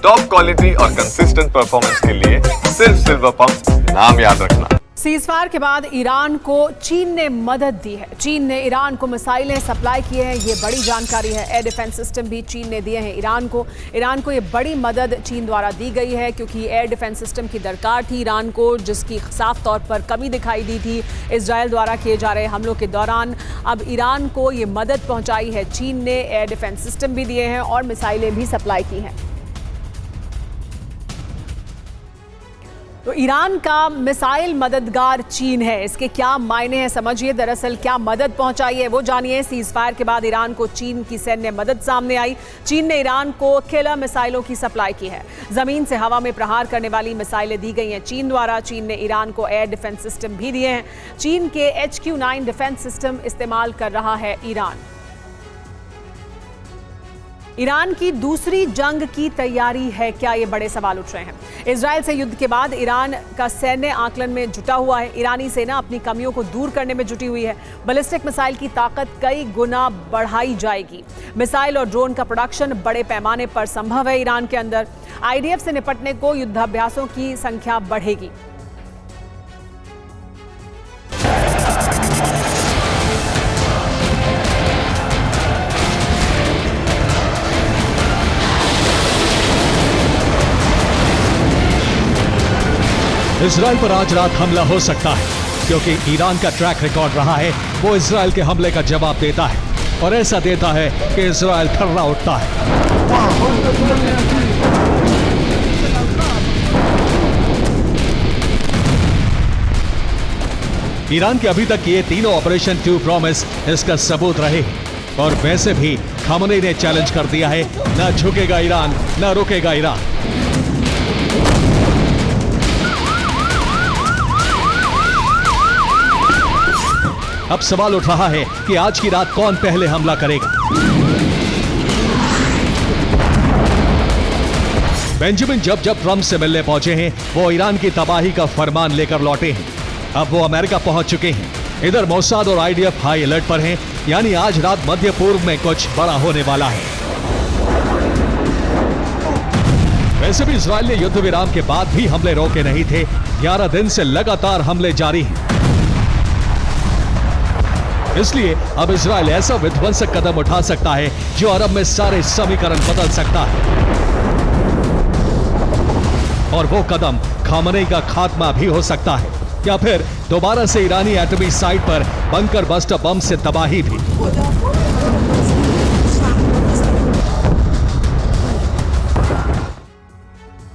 Top quality और consistent performance के लिए सिर्फ सिल्वर पंप नाम याद रखना। सीजफायर के बाद ईरान को चीन ने मदद दी है। चीन ने ईरान को मिसाइलें सप्लाई की हैं, ये बड़ी जानकारी है। एयर डिफेंस सिस्टम भी चीन ने दिए हैं ईरान को ये बड़ी मदद चीन द्वारा दी गई है, क्योंकि एयर डिफेंस सिस्टम की दरकार थी ईरान को, जिसकी साफ तौर पर कमी दिखाई दी थी इजराइल द्वारा किए जा रहे हमलों के दौरान। अब ईरान को ये मदद पहुंचाई है चीन ने, एयर डिफेंस सिस्टम भी दिए हैं और मिसाइलें भी सप्लाई की हैं। तो ईरान का मिसाइल मददगार चीन है, इसके क्या मायने हैं समझिए। दरअसल क्या मदद पहुंचाई है वो जानिए। सीजफायर के बाद ईरान को चीन की सैन्य मदद सामने आई। चीन ने ईरान को किलर मिसाइलों की सप्लाई की है। जमीन से हवा में प्रहार करने वाली मिसाइलें दी गई हैं चीन द्वारा। चीन ने ईरान को एयर डिफेंस सिस्टम भी दिए हैं। चीन के HQ-9 डिफेंस सिस्टम इस्तेमाल कर रहा है ईरान। ईरान की दूसरी जंग की तैयारी है क्या, ये बड़े सवाल उठ रहे हैं। इजराइल से युद्ध के बाद ईरान का सैन्य आकलन में जुटा हुआ है। ईरानी सेना अपनी कमियों को दूर करने में जुटी हुई है। बैलिस्टिक मिसाइल की ताकत कई गुना बढ़ाई जाएगी। मिसाइल और ड्रोन का प्रोडक्शन बड़े पैमाने पर संभव है ईरान के अंदर। IDF से निपटने को युद्धाभ्यासों की संख्या बढ़ेगी। इजराइल पर आज रात हमला हो सकता है, क्योंकि ईरान का ट्रैक रिकॉर्ड रहा है वो इजराइल के हमले का जवाब देता है, और ऐसा देता है कि इजराइल थर्रा उठता है। ईरान के अभी तक किए तीनों ऑपरेशन टू प्रॉमिस इसका सबूत रहे, और वैसे भी खामनेई ने चैलेंज कर दिया है, न झुकेगा ईरान, न रुकेगा ईरान। अब सवाल उठ रहा है कि आज की रात कौन पहले हमला करेगा। बेंजामिन जब ट्रंप से मिलने पहुंचे हैं, वो ईरान की तबाही का फरमान लेकर लौटे हैं। अब वो अमेरिका पहुंच चुके हैं। इधर मोसाद और IDF हाई अलर्ट पर हैं, यानी आज रात मध्य पूर्व में कुछ बड़ा होने वाला है। वैसे भी इजराइल ने युद्ध विराम के बाद भी हमले रोके नहीं थे। 11 दिन से लगातार हमले जारी हैं। इसलिए अब इजराइल ऐसा विध्वंसक कदम उठा सकता है जो अरब में सारे समीकरण बदल सकता है, और वो कदम खामनेई का खात्मा भी हो सकता है, या फिर दोबारा से ईरानी एटमी साइट पर बंकर बस्टर बम से तबाही भी।